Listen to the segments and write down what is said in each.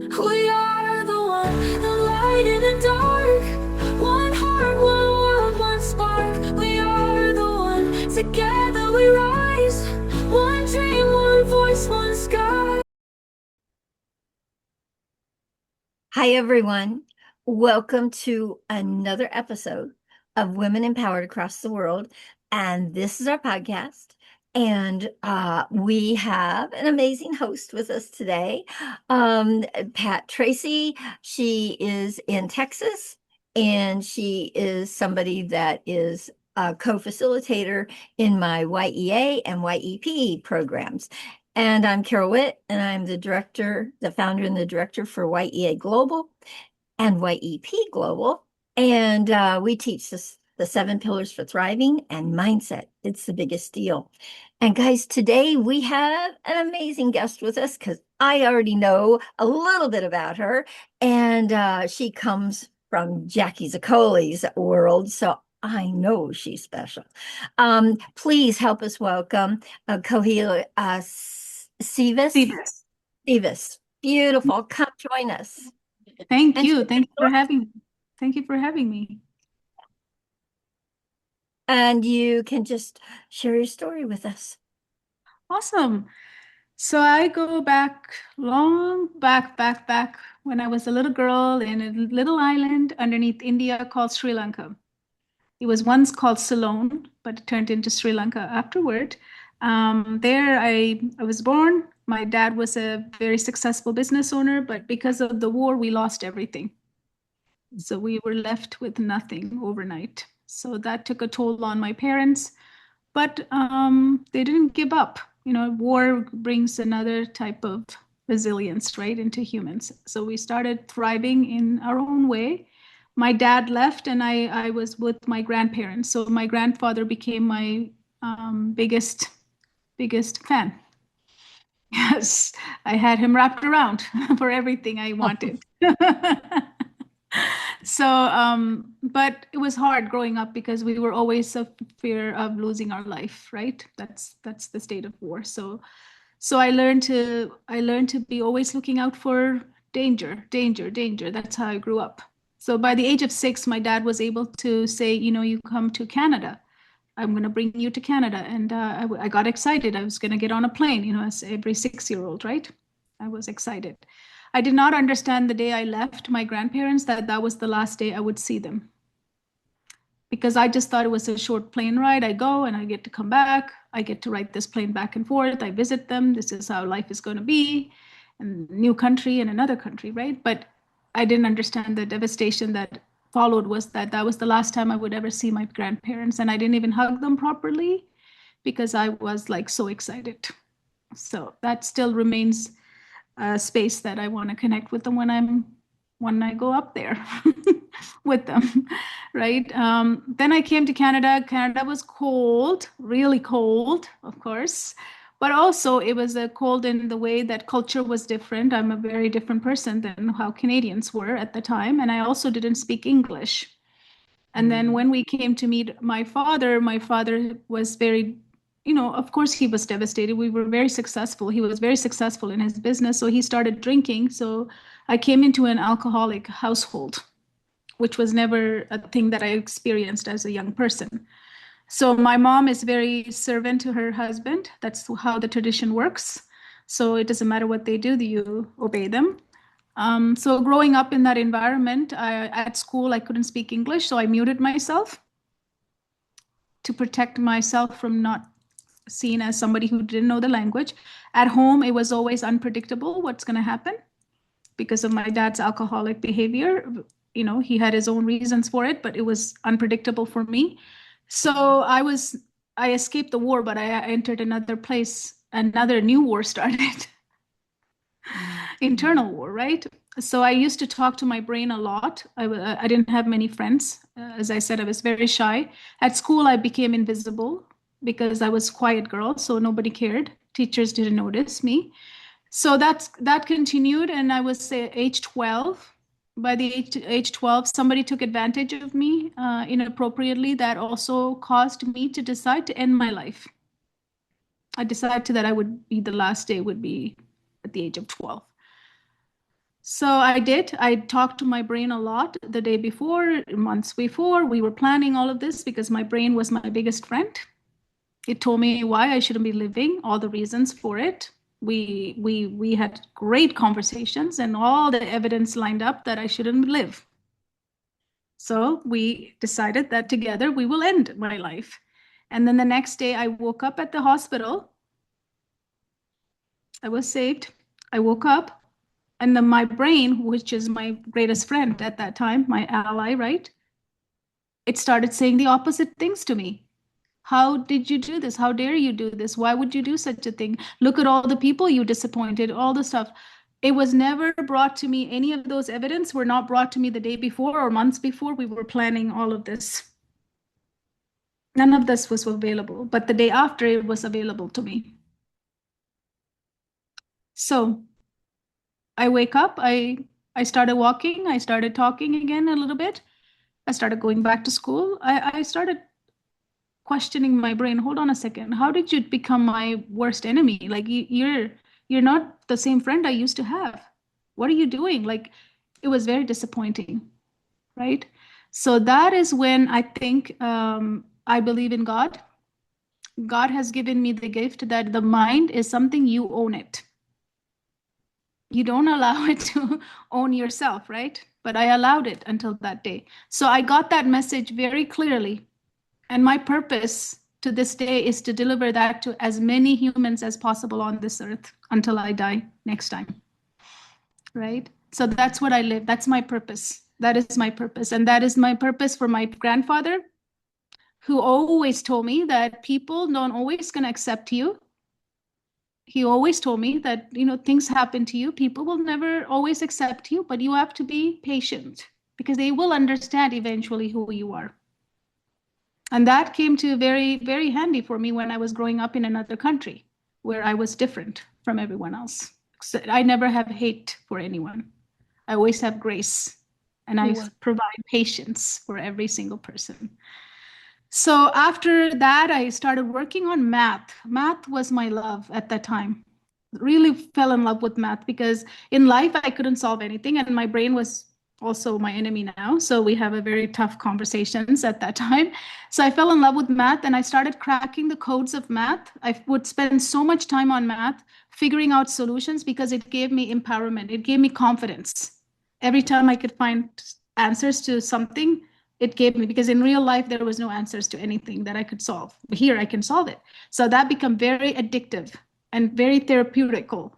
We are the one, the light in the dark. One heart, one world, one spark. We are the one, together we rise. One dream, one voice, one sky. Hi, everyone. Welcome to another episode of Women Empowered Across the World. And this is our podcast. And we have an amazing host with us today, Pat Tracy. She is in Texas, and she is somebody that is a co-facilitator in my YEA and YEP programs. And I'm Carol Witt, and I'm the director, the founder and the director for YEA Global and YEP Global. And we teach the 7 pillars for thriving and mindset. It's the biggest deal. And guys, today we have an amazing guest with us because I already know a little bit about her. And she comes from Jackie Zaccoli's world. So I know she's special. Please help us welcome Kohila Sivas. Sivas. Sivas. Beautiful. Come join us. Thank And you. Thank you for having me. And you can just share your story with us. Awesome. So I go back long back when I was a little girl in a little island underneath India called Sri Lanka. It was once called Ceylon, but it turned into Sri Lanka afterward. There I was born. My dad was a very successful business owner, but because of the war, we lost everything. So we were left with nothing overnight. So that took a toll on my parents, but they didn't give up. You know, war brings another type of resilience, right, into humans. So we started thriving in our own way. My dad left, and I was with my grandparents. So my grandfather became my biggest fan. Yes, I had him wrapped around for everything I wanted. So, but it was hard growing up because we were always a fear of losing our life, right? That's the state of war. So I learned to be always looking out for danger, danger, danger. That's how I grew up. So by the age of 6, my dad was able to say, you know, you come to Canada. I'm going to bring you to Canada. And I got excited. I was going to get on a plane, you know, as every 6-year-old, right? I was excited. I did not understand the day I left my grandparents that that was the last day I would see them. Because I just thought it was a short plane ride. I go and I get to come back. I get to ride this plane back and forth. I visit them. This is how life is going to be. And new country and another country, right? But I didn't understand the devastation that followed was that that was the last time I would ever see my grandparents. And I didn't even hug them properly because I was like so excited. So that still remains a space that I want to connect with them when I go up there with them, right? Then I came to Canada. Canada was cold, really cold, of course, but also it was a cold in the way that culture was different. I'm a very different person than how Canadians were at the time, and I also didn't speak English. And then when we came to meet my father was very, you know, of course he was devastated. We were very successful. He was very successful in his business. So he started drinking. So I came into an alcoholic household, which was never a thing that I experienced as a young person. So my mom is very servant to her husband. That's how the tradition works. So it doesn't matter what they do, you obey them. So growing up in that environment, at school, I couldn't speak English, so I muted myself to protect myself from not seen as somebody who didn't know the language. At home, it was always unpredictable what's going to happen because of my dad's alcoholic behavior. You know, he had his own reasons for it, but it was unpredictable for me. So I escaped the war, but I entered another place. Another new war started. Internal war, right? So I used to talk to my brain a lot. I didn't have many friends. As I said, I was very shy. At school, I became invisible because I was a quiet girl, so nobody cared. Teachers didn't notice me. So that continued, and I was say age 12. By the age 12, somebody took advantage of me inappropriately. That also caused me to decide to end my life. I decided that I would be the last day would be at the age of 12. So I did. I talked to my brain a lot the day before, months before. We were planning all of this because my brain was my biggest friend. It told me why I shouldn't be living, all the reasons for it. We had great conversations and all the evidence lined up that I shouldn't live. So we decided that together we will end my life. And then the next day I woke up at the hospital. I was saved. I woke up and then my brain, which is my greatest friend at that time, my ally, right? It started saying the opposite things to me. How did you do this? How dare you do this? Why would you do such a thing? Look at all the people you disappointed, all the stuff. It was never brought to me. Any of those evidence were not brought to me the day before or months before we were planning all of this. None of this was available, but the day after it was available to me. So I wake up, I started walking, I started talking again a little bit. I started going back to school. I started questioning my brain. Hold on a second. How did you become my worst enemy? Like you're not the same friend I used to have. What are you doing? Like it was very disappointing, right? So that is when I think I believe in God. God has given me the gift that the mind is something you own it. You don't allow it to own yourself, right? But I allowed it until that day. So I got that message very clearly. And my purpose to this day is to deliver that to as many humans as possible on this earth until I die next time. Right? So that's what I live. That's my purpose. That is my purpose. And that is my purpose for my grandfather, who always told me that people don't always going to accept you. He always told me that, things happen to you. People will never always accept you, but you have to be patient because they will understand eventually who you are. And that came to very, very handy for me when I was growing up in another country where I was different from everyone else. So I never have hate for anyone. I always have grace and I provide patience for every single person. So after that, I started working on math. Math was my love at that time. Really fell in love with math because in life I couldn't solve anything and my brain was also my enemy now. So we have a very tough conversations at that time. So I fell in love with math and I started cracking the codes of math. I would spend so much time on math, figuring out solutions because it gave me empowerment. It gave me confidence. Every time I could find answers to something, it gave me, because in real life, there was no answers to anything that I could solve. But here I can solve it. So that became very addictive and very therapeutical.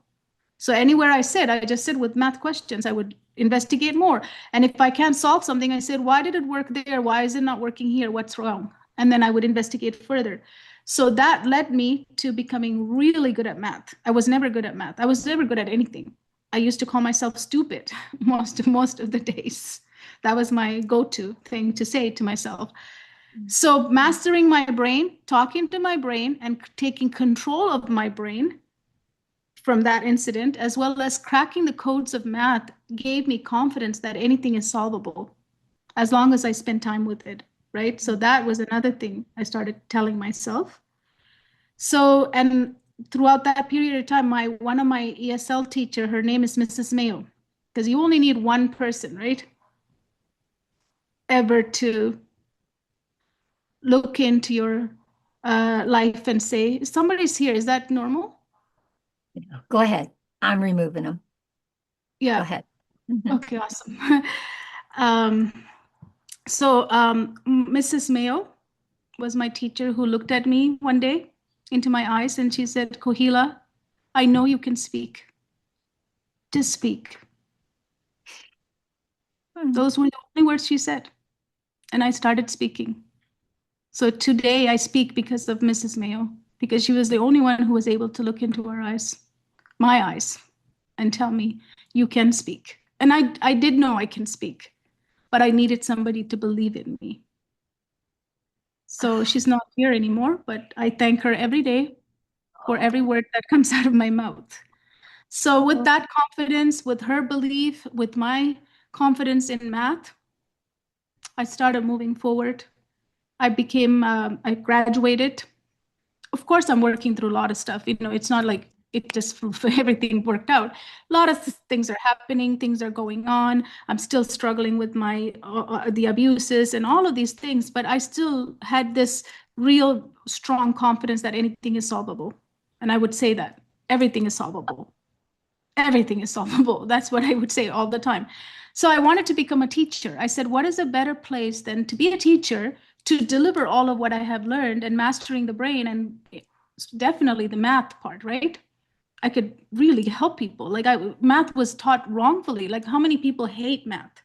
So anywhere I sit, I just sit with math questions. I would investigate more. And if I can't solve something, I said, why did it work there? Why is it not working here? What's wrong? And then I would investigate further. So that led me to becoming really good at math. I was never good at math. I was never good at anything. I used to call myself stupid most of the days. That was my go-to thing to say to myself. So mastering my brain, talking to my brain, and taking control of my brain from that incident, as well as cracking the codes of math, gave me confidence that anything is solvable as long as I spend time with it, right? So that was another thing I started telling myself. So, and throughout that period of time, one of my ESL teacher, her name is Mrs. Mayo, because you only need one person, right? Ever to look into your life and say, somebody's here, is that normal? Go ahead. I'm removing them. Yeah. Go ahead. Okay, awesome. So Mrs. Mayo was my teacher who looked at me one day into my eyes and she said, Kohila, I know you can speak. Just speak. Those were the only words she said. And I started speaking. So today I speak because of Mrs. Mayo, because she was the only one who was able to look into our eyes, my eyes, and tell me, you can speak. And I did know I can speak, but I needed somebody to believe in me. So she's not here anymore, but I thank her every day for every word that comes out of my mouth. So with that confidence, with her belief, with my confidence in math, I started moving forward. I graduated. Of course, I'm working through a lot of stuff. It's not like it just everything worked out. A lot of things are happening, things are going on. I'm still struggling with my the abuses and all of these things, but I still had this real strong confidence that anything is solvable. And I would say that everything is solvable. Everything is solvable. That's what I would say all the time. So I wanted to become a teacher. I said, what is a better place than to be a teacher, to deliver all of what I have learned and mastering the brain, and definitely the math part, right? I could really help people. Like math was taught wrongfully. Like how many people hate math?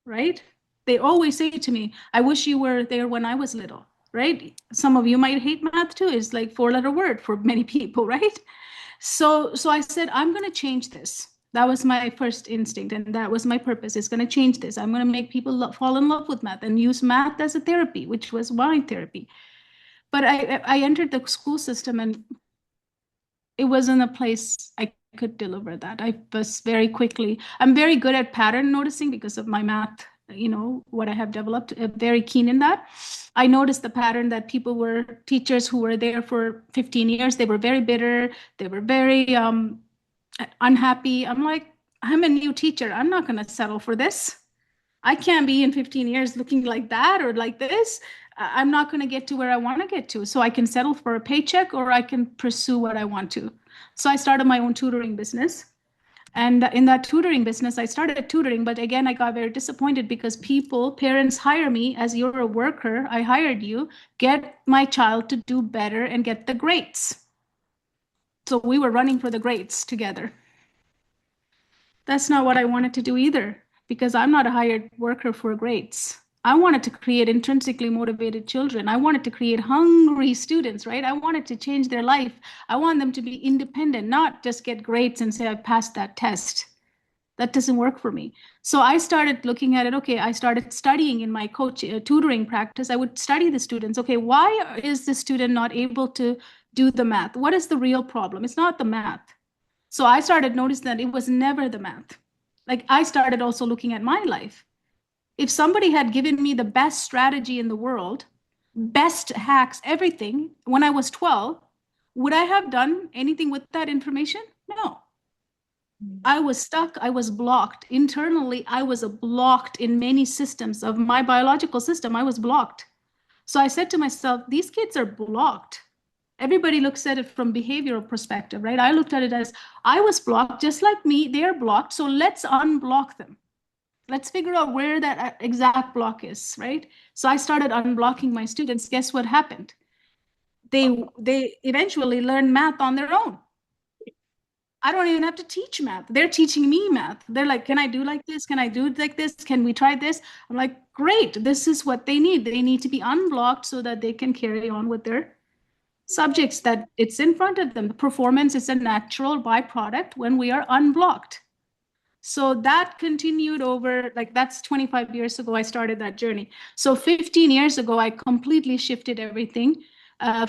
Right? They always say to me, I wish you were there when I was little, right? Some of you might hate math too. It's like 4-letter word for many people, right? So I said, I'm going to change this. That was my first instinct, and that was my purpose. It's going to change this. I'm going to make people fall in love with math and use math as a therapy, which was my therapy. But I entered the school system, and it wasn't a place I could deliver that. I was very quickly, I'm very good at pattern noticing because of my math, what I have developed, very keen in that. I noticed the pattern that people were teachers who were there for 15 years. They were very bitter. They were very unhappy. I'm like, I'm a new teacher. I'm not going to settle for this. I can't be in 15 years looking like that or like this. I'm not going to get to where I want to get to. So I can settle for a paycheck, or I can pursue what I want to. So I started my own tutoring business. And in that tutoring business, I started tutoring, but again, I got very disappointed because parents hire me as, you're a worker, I hired you, get my child to do better and get the grades. So we were running for the grades together. That's not what I wanted to do either, because I'm not a hired worker for grades. I wanted to create intrinsically motivated children. I wanted to create hungry students, right? I wanted to change their life. I want them to be independent, not just get grades and say, I passed that test. That doesn't work for me. So I started looking at it. Okay, I started studying in my tutoring practice. I would study the students. Okay, why is the student not able to do the math? What is the real problem? It's not the math. So I started noticing that it was never the math. Like I started also looking at my life. If somebody had given me the best strategy in the world, best hacks, everything, when I was 12, would I have done anything with that information? No. I was stuck. I was blocked. Internally, I was blocked in many systems of my biological system. I was blocked. So I said to myself, these kids are blocked. Everybody looks at it from behavioral perspective, right? I looked at it as, I was blocked just like me. They're blocked. So let's unblock them. Let's figure out where that exact block is, right? So I started unblocking my students. Guess what happened? They eventually learned math on their own. I don't even have to teach math. They're teaching me math. They're like, can I do like this? Can I do it like this? Can we try this? I'm like, great. This is what they need. They need to be unblocked so that they can carry on with their subjects that it's in front of them. Performance is a natural byproduct when we are unblocked. So that continued over, like that's 25 years ago, I started that journey. So 15 years ago, I completely shifted everything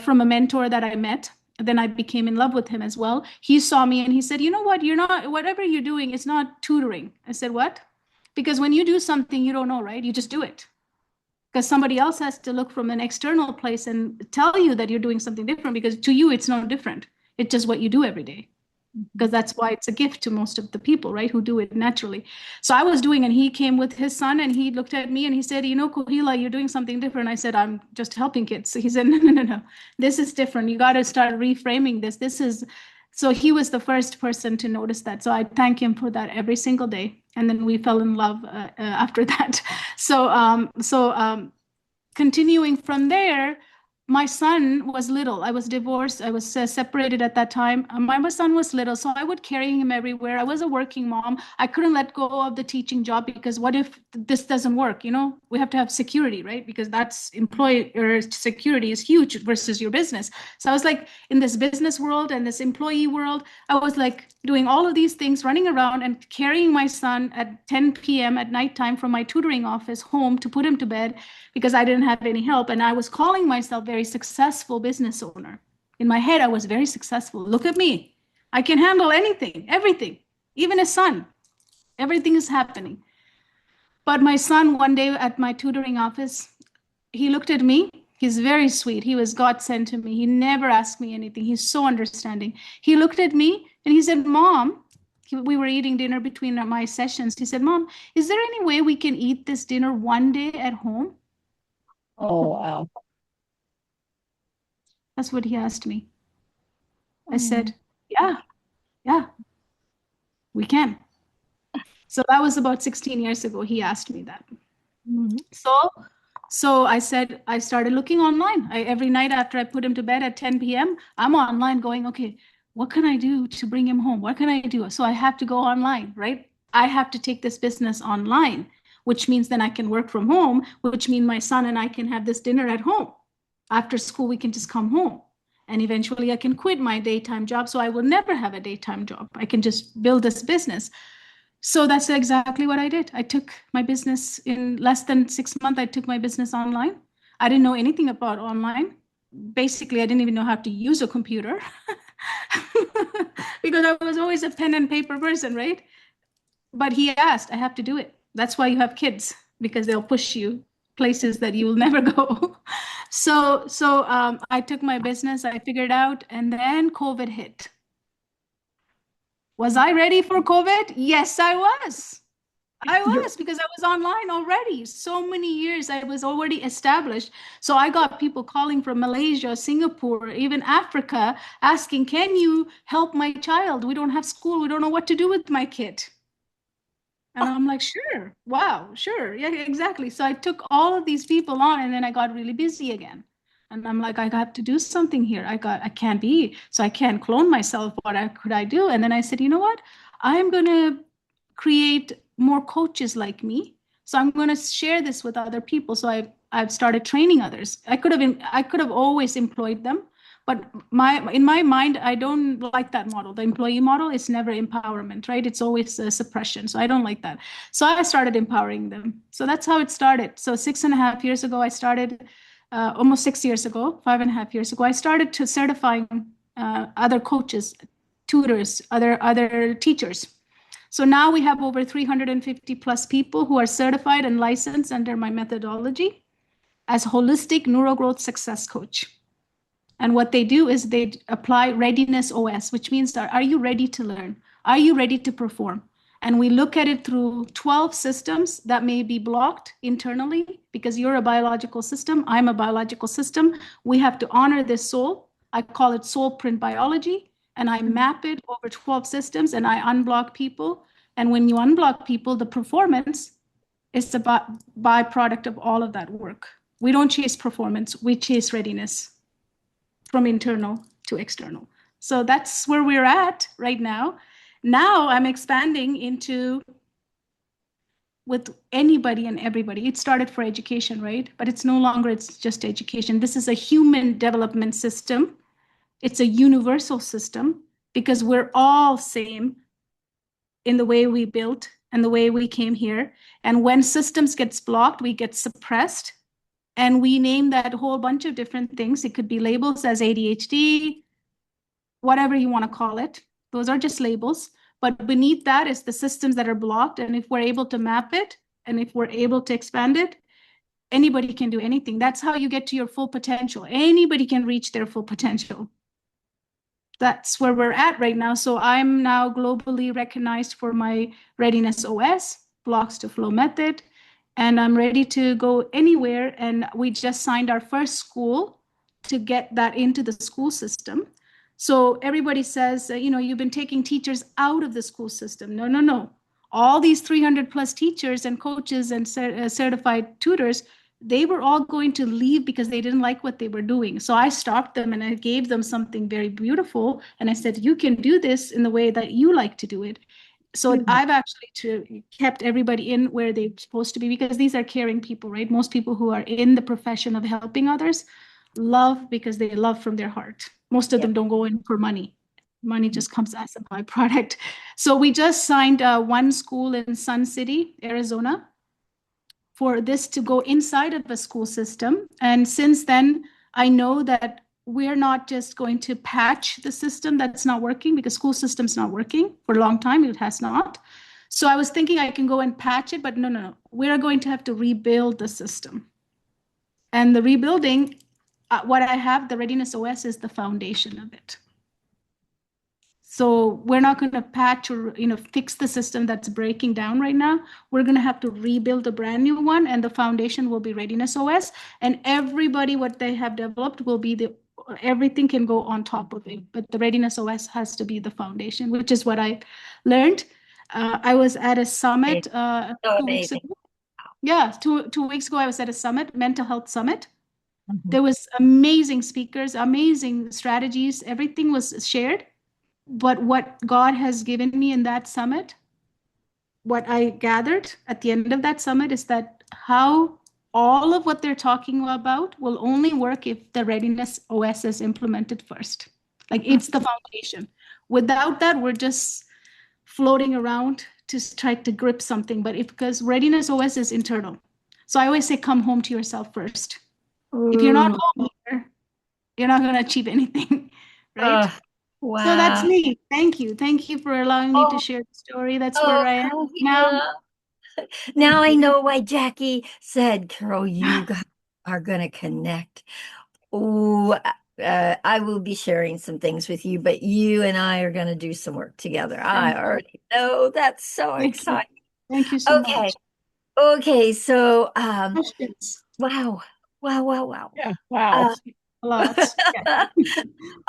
from a mentor that I met. Then I became in love with him as well. He saw me and he said, you know what, whatever you're doing, it's not tutoring. I said, what? Because when you do something you don't know, right? You just do it. Because somebody else has to look from an external place and tell you that you're doing something different, because to you, it's no different. It's just what you do every day. Because that's why it's a gift to most of the people, right, who do it naturally. So I was doing, and he came with his son and he looked at me and he said, you know, Kohila, you're doing something different. I said, I'm just helping kids. So he said, no, this is different. You got to start reframing this. So he was the first person to notice that. So I thank him for that every single day. And then we fell in love after that. So continuing from there, my son was little. I was divorced. I was separated at that time. My son was little, so I would carry him everywhere. I was a working mom. I couldn't let go of the teaching job because what if this doesn't work? You know, we have to have security, right? Because that's employer security is huge versus your business. So I was like in this business world and this employee world, I was like doing all of these things, running around and carrying my son at 10 p.m. at nighttime from my tutoring office home to put him to bed because I didn't have any help. And I was calling myself very successful business owner. In my head, I was very successful. Look at me. I can handle anything, everything, even a son. Everything is happening. But my son, one day at my tutoring office, he looked at me He's very sweet. He was God sent to me. He never asked me anything. He's so understanding. He looked at me and he said, Mom, we were eating dinner between my sessions. He said, Mom, is there any way we can eat this dinner one day at home? Oh, wow. That's what he asked me. I said, yeah, we can. So that was about 16 years ago. He asked me that. Mhm. So I said, I started looking online. Every night after I put him to bed at 10 p.m., I'm online going, okay, what can I do to bring him home? What can I do? So I have to go online, right? I have to take this business online, which means then I can work from home, which means my son and I can have this dinner at home. After school, we can just come home. And eventually I can quit my daytime job. So I will never have a daytime job. I can just build this business. So that's exactly what I did. I took my business in less than 6 months. I took my business online. I didn't know anything about online. Basically, I didn't even know how to use a computer because I was always a pen and paper person, right? But he asked, I have to do it. That's why you have kids, because they'll push you places that you will never go. So I took my business, I figured out, and then COVID hit. Was I ready for COVID? Yes, I was. I was, because I was online already. So many years I was already established. So I got people calling from Malaysia, Singapore, even Africa, asking, can you help my child? We don't have school. We don't know what to do with my kid. And I'm like, sure. Wow, sure. Yeah, exactly. So I took all of these people on, and then I got really busy again. And I'm like, I got to do something here. I can't be, so I can't clone myself. Could I do? And then I said, you know what? I'm going to create more coaches like me. So I'm going to share this with other people. So I've started training others. I could have always employed them, but in my mind, I don't like that model. The employee model is never empowerment, right? It's always a suppression. So I don't like that. So I started empowering them. So that's how it started. So 6.5 years ago, I started, almost 6 years ago, 5.5 years ago, I started to certifying other coaches, tutors, other teachers. So now we have over 350 plus people who are certified and licensed under my methodology as holistic neurogrowth success coach. And what they do is they apply ReadinessOS, which means are you ready to learn? Are you ready to perform? And we look at it through 12 systems that may be blocked internally because you're a biological system. I'm a biological system. We have to honor this soul. I call it soul print biology. And I map it over 12 systems and I unblock people. And when you unblock people, the performance is the byproduct of all of that work. We don't chase performance, we chase readiness from internal to external. So that's where we're at right now. Now I'm expanding into with anybody and everybody. It started for education, right? But it's no longer, it's just education. This is a human development system. It's a universal system because we're all same in the way we built and the way we came here. And when systems gets blocked, we get suppressed. And we name that whole bunch of different things. It could be labels as ADHD, whatever you want to call it. Those are just labels. But beneath that is the systems that are blocked. And if we're able to map it, and if we're able to expand it, anybody can do anything. That's how you get to your full potential. Anybody can reach their full potential. That's where we're at right now. So I'm now globally recognized for my ReadinessOS, blocks to flow method. And I'm ready to go anywhere. And we just signed our first school to get that into the school system. So everybody says, you've been taking teachers out of the school system. No. All these 300 plus teachers and coaches and certified tutors, they were all going to leave because they didn't like what they were doing. So I stopped them and I gave them something very beautiful. And I said, you can do this in the way that you like to do it. So I've actually kept everybody in where they're supposed to be because these are caring people, right? Most people who are in the profession of helping others love because they love from their heart. Most of them don't go in for money. Money just comes as a byproduct. So we just signed one school in Sun City, Arizona, for this to go inside of a school system. And since then, I know that we're not just going to patch the system that's not working because school system's not working for a long time. It has not. So I was thinking I can go and patch it, but no. We're going to have to rebuild the system. And the rebuilding what I have, the ReadinessOS is the foundation of it. So we're not going to patch or fix the system that's breaking down right now. We're going to have to rebuild a brand new one, and the foundation will be ReadinessOS. And everybody, what they have developed will be everything can go on top of it. But the ReadinessOS has to be the foundation, which is what I learned. I was at a summit So 2 weeks amazing. ago. Yeah, two weeks ago I was at a summit, mental health summit. Mhm. There was amazing speakers, amazing strategies. Everything was shared. But what God has given me in that summit, what I gathered at the end of that summit is that how all of what they're talking about will only work if the Readiness OS is implemented first. Like it's the foundation. Without that, we're just floating around to try to grip something. But because Readiness OS is internal. So I always say, come home to yourself first. If you're not Ooh. home here, you're not going to achieve anything, right? So that's Wow. me. Thank you. Thank you for allowing me to Oh, share the story. That's where oh, I am now. Kohila. Now Thank I you. know why Jackie said, Carol, you guys are going to connect. Oh, I will be sharing some things with you, but you and I are going to do some work together. I Thank you. already know. That's so Thank you. exciting. Thank you so Okay. much. Okay. So, Questions? wow. Wow, wow, wow. Yeah. Wow. A lot. Yeah.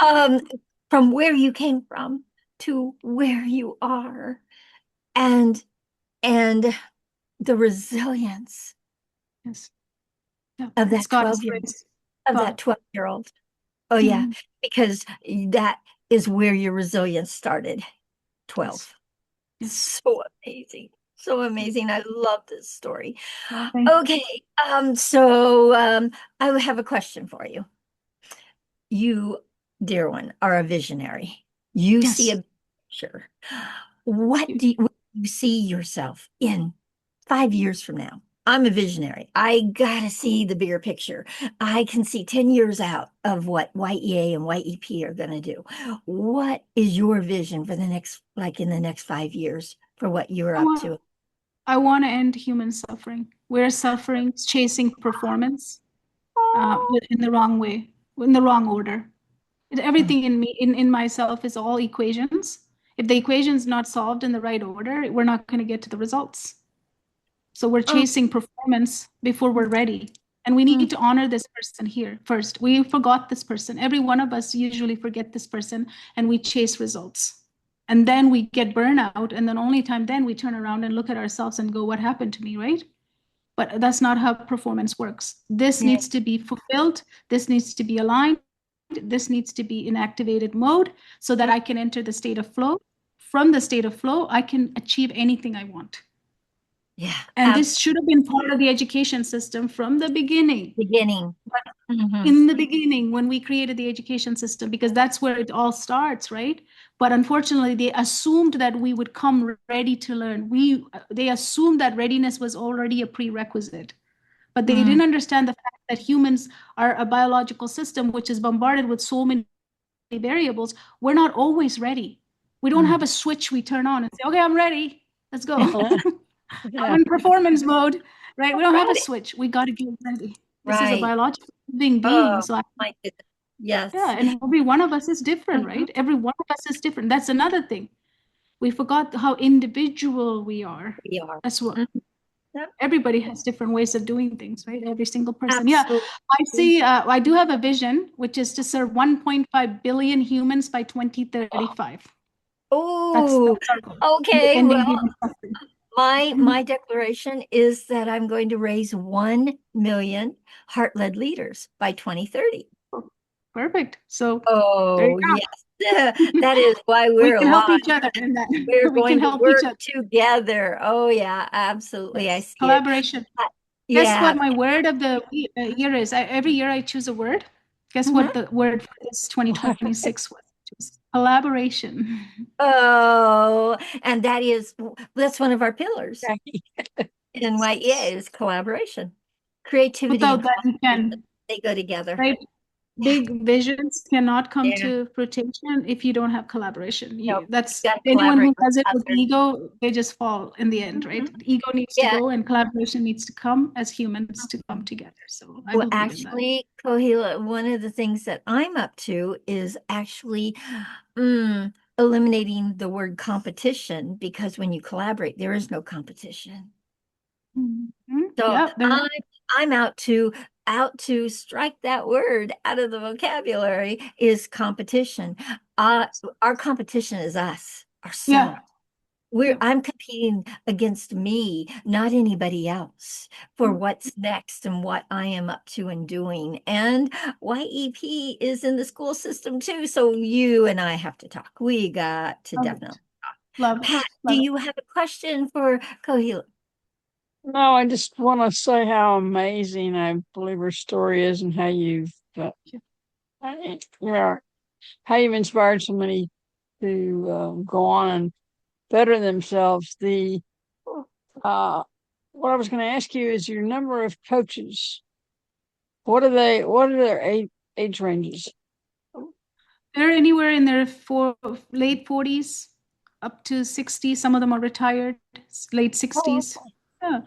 um, from where you came from to where you are, and and the resilience Yes. Yeah. of It's that God's 12-year grace. of that God. 12-year-old. Oh yeah, Mhm. because that is where your resilience started. Yes. 12. Yes. So amazing. So amazing. I love this story. Thank you. Okay, so I have a question for you. You, dear one, are a visionary. You see Yes. a picture. What do you see yourself in 5 years from now? I'm a visionary. I gotta see the bigger picture. I can see 10 years out of what YEA and YEP are gonna do. What is your vision for the next, like in the next 5 years, for what you're up to? I want to end human suffering. We're suffering, chasing performance, but in the wrong way, in the wrong order. Everything in me, in myself, is all equations. If the equation's not solved in the right order, we're not going to get to the results. So we're Oh, chasing performance before we're ready. And we need to honor this person here first. We forgot this person. Every one of us usually forget this person, and we chase results. And then we get burnout, and then only time then we turn around and look at ourselves and go, what happened to me, right? But that's not how performance works. This yeah, needs to be fulfilled. This needs to be aligned. This needs to be in activated mode so that I can enter the state of flow. From the state of flow, I can achieve anything I want. yeah, And at this should have been part of the education system from the beginning. beginning. In the beginning, when we created the education system, because that's where it all starts, right? But unfortunately, they assumed that we would come ready to learn. They assumed that readiness was already a prerequisite. But they didn't understand the fact that humans are a biological system which is bombarded with so many variables. We're not always ready. We don't have a switch we turn on and say, okay, I'm ready. Let's go. I'm Yeah. in performance mode, right? We don't have a Right, switch. We got to get ready. This is a right. biological living being. Oh, So my goodness. Yes. yeah, and every one of us is different, Mhm. right? Every one of us is different. That's another thing. We forgot how individual we are. We are. That's what Mhm. Yep, everybody has different ways of doing things, right? Every single person. Yeah, absolutely. I see. I do have a vision, which is to serve 1.5 billion humans by 2035. Oh, Our goal. okay. Ending Well, human suffering. my declaration is that I'm going to raise 1 million heart-led leaders by 2030. Perfect. So there you Oh, go. yes. That is why We we're can help alive. each other in that. We're We can going to help each work other. together. Oh, yeah, absolutely. I Yes. see it. Collaboration. Guess Yeah. what my word of the year is? Every year I choose a word. Guess Mhm. what the word for this 2026 was? It was collaboration. Oh, and that's one of our pillars Right. in YEA is collaboration. Creativity Without and that, you collaboration, can, they go together. right? big visions cannot come Yeah. to fruition if you don't have collaboration. Nope. That's You gotta anyone who collaborate with does it with others. ego, they just fall in the end, right? Ego needs to Yeah. go and collaboration needs to come as humans to come together. So I Well, believe in that. actually, Kohila, one of the things that I'm up to is actually eliminating the word competition, because when you collaborate, there is no competition. Mhm. So Yeah, I'm out to strike that word out of the vocabulary is competition. Our competition is us, ourselves. yeah. I'm competing against me, not anybody else, for what's next and what I am up to and doing. And YEP is in the school system too. So you and I have to talk. We got to Love it. definitely talk. Love it. Pat, do Love it. you have a question for Kohila? No, I just want to say how amazing I believe her story is, and how you've, how you've inspired so many to go on and better themselves. What I was going to ask you is your number of coaches. What are they? What are their age ranges? They're anywhere in their late 40s up to 60. Some of them are retired, late 60s. Yeah.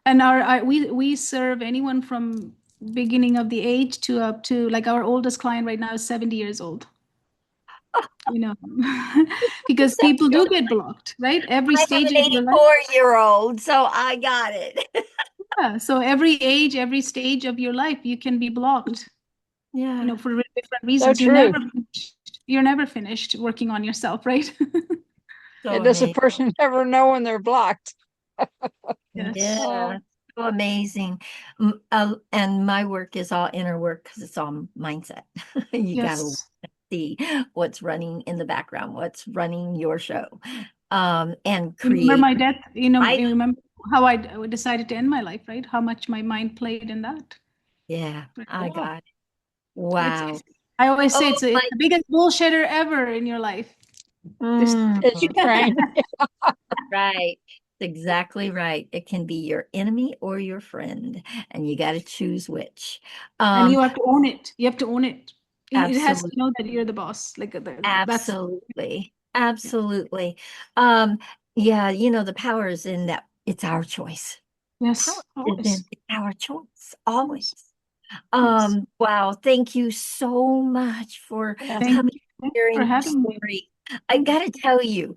And we serve anyone from beginning of the age to up to, like, our oldest client right now is 70 years old. You know, because people do get blocked, right? Every I have stage an of your life. 84-year-old, so I got it. Yeah. So every age, every stage of your life, you can be blocked, Yeah. for different So reasons. true. You're never finished working on yourself, right? So Does a amazing. person never know when they're blocked? Yes. Yeah. So amazing. And my work is all inner work because it's all mindset. You gotta Yes. see what's running in the background, what's running your show, and Remember create. my death? I You remember how I decided to end my life, right? How much my mind played in that. Yeah, I Yeah. got it. It's, Wow. it's I always say Oh it's my. the biggest bullshitter ever in your life. This It's your brain. Right. Exactly right. It can be your enemy or your friend, and you got to choose which. and you have to own it. You have to own it. It has to Absolutely. know that you're the boss. Like that's Absolutely. yeah. Absolutely. Um, yeah, the power is in that it's our choice. Power Yes, is always. in our choice, Yes. always. Yes. Wow, thank you so much for Yeah. Thank coming you. and Thank you for sharing your having me. story. I gotta tell you,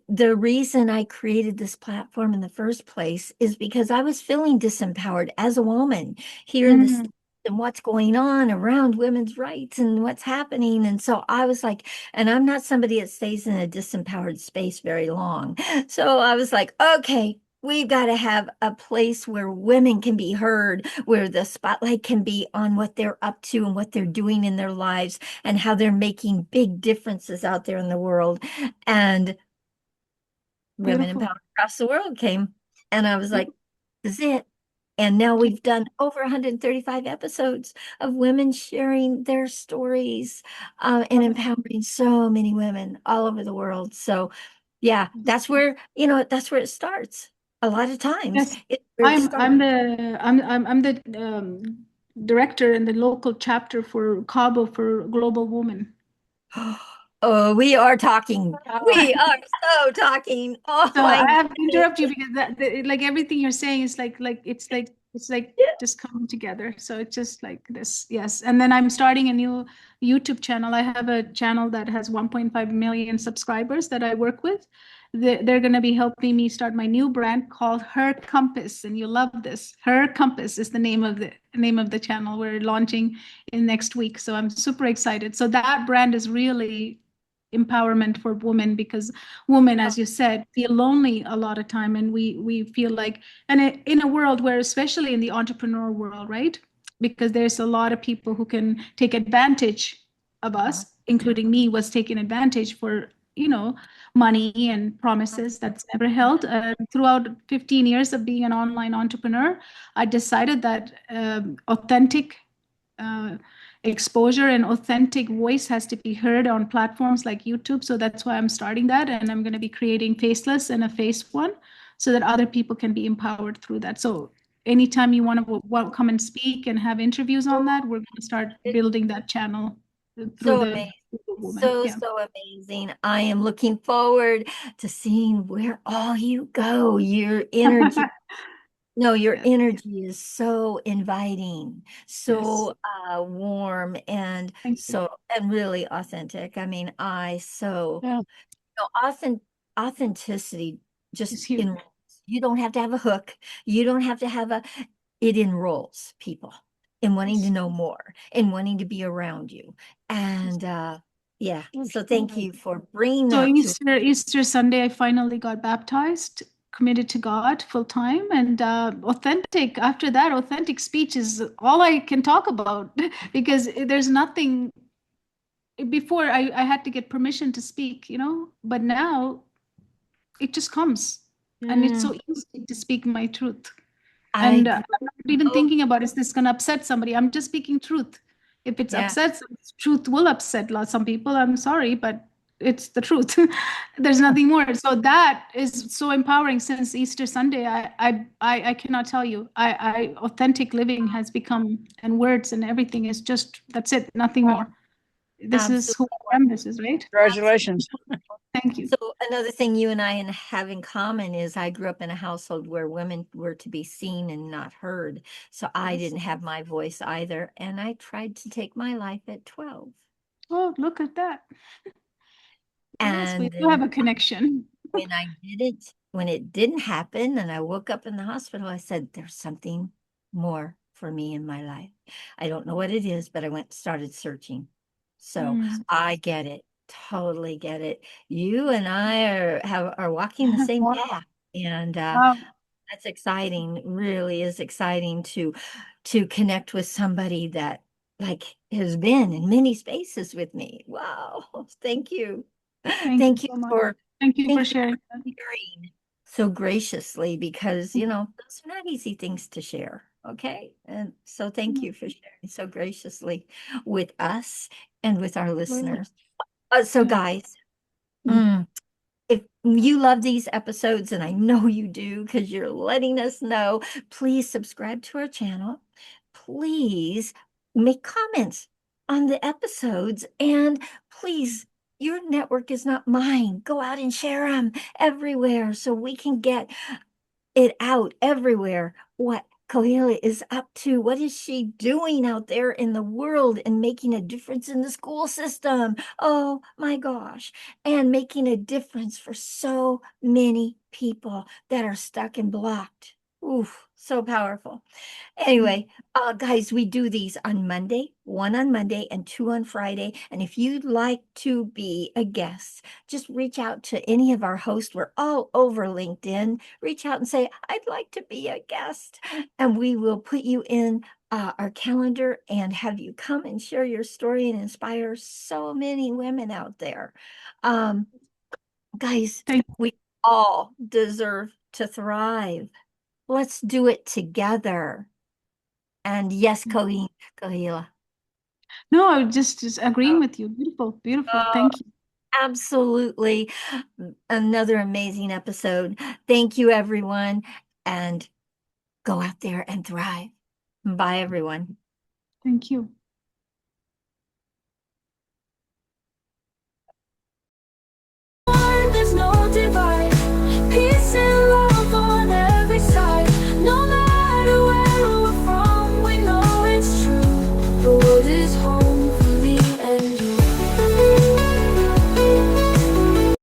the reason I created this platform in the first place is because I was feeling disempowered as a woman here in this Mm. and what's going on around women's rights and what's happening. And so I was like, and I'm not somebody that stays in a disempowered space very long. So I was like, okay, we've got to have a place where women can be heard, where the spotlight can be on what they're up to and what they're doing in their lives and how they're making big differences out there in the world. And Women Beautiful. Empowered Across the World came, and I was like, this is it. And now we've done over 135 episodes of women sharing their stories and empowering so many women all over the world. So, yeah, that's where it starts. A lot of times, Yes, it's where it starts. I'm the director in the local chapter for Cabo for Global Women. Oh, we are talking. We are so talking. Oh So my I have to goodness. interrupt you because like everything you're saying is it's like Yeah. just coming together. So it's just like this. Yes. And then I'm starting a new YouTube channel. I have a channel that has 1.5 million subscribers that I work with. They're going to be helping me start my new brand called Her Compass, and you love this. Her Compass is the name of the channel. We're launching in next week, so I'm super excited. So that brand is really empowerment for women, because women, as you said, feel lonely a lot of time, and we feel like, and in a world where, especially in the entrepreneur world, right, because there's a lot of people who can take advantage of us, including me, was taking advantage for money and promises that's never held. Throughout 15 years of being an online entrepreneur, I decided that authentic exposure and authentic voice has to be heard on platforms like YouTube. So that's why I'm starting that, and I'm going to be creating faceless and a face one, so that other people can be empowered through that. So anytime you want to come and speak and have interviews on that, we're going to start building that channel through So the amazing. woman. So, Yeah. so amazing. I am looking forward to seeing where all you go. Your energy. No, your Yes. energy is so inviting, Yes. so warm, and Thank you. really authentic. I mean, Yeah. authenticity just It's huge. enrolls. You don't have to have a hook. You don't have to have it enrolls people in wanting to know more, in wanting to be around you. And yeah, so thank you for bringing So that to Easter Sunday, I finally got baptized, committed to God full time, and authentic. After that, authentic speech is all I can talk about because there's nothing. Before I had to get permission to speak, but now it just comes, and it's so easy to speak my truth. I And I'm not even oh, thinking about, is this going to upset somebody? I'm just speaking truth. If it's yeah. upset, truth will upset some people. I'm sorry, but it's the truth. There's nothing more. So that is so empowering. Since Easter Sunday, I cannot tell you. Authentic living has become, and words and everything is just, that's it, nothing more. This is who I am. This is right. Congratulations. Thank you. So another thing you and I have in common is I grew up in a household where women were to be seen and not heard. So I Yes. didn't have my voice either. And I tried to take my life at 12. Oh, look at that. Yes, we And do have then a connection. when it didn't happen and I woke up in the hospital, I said, there's something more for me in my life. I don't know what it is, but I went and started searching. So I get it, totally get it. You and I are walking the same path. And Wow. that's exciting, really is exciting to connect with somebody that like has been in many spaces with me. Wow. Thank you. Thank you Thank you so much. for Thank you for thank you sharing for that. sharing so graciously because those are not easy things to share. Okay. And so thank you for sharing so graciously with us and with our listeners. So Yeah. guys, mm, if you love these episodes, and I know you do because you're letting us know, please subscribe to our channel. Please make comments on the episodes. And please, your network is not mine. Go out and share them everywhere so we can get it out everywhere what Kohila is up to. What is she doing out there in the world and making a difference in the school system? Oh my gosh. And making a difference for so many people that are stuck and blocked. Oof, so powerful. Anyway, guys, we do these on Monday, one on Monday and two on Friday. And if you'd like to be a guest, just reach out to any of our hosts. We're all over LinkedIn. Reach out and say, I'd like to be a guest. And we will put you in our calendar and have you come and share your story and inspire so many women out there. Guys, Thank we all deserve to thrive. Let's do it together. And yes, you. Kohila. No, I was just agreeing with you. Beautiful, beautiful. Oh, Thank you. absolutely. Another amazing episode. Thank you, everyone. And go out there and thrive. Bye, everyone. Thank you.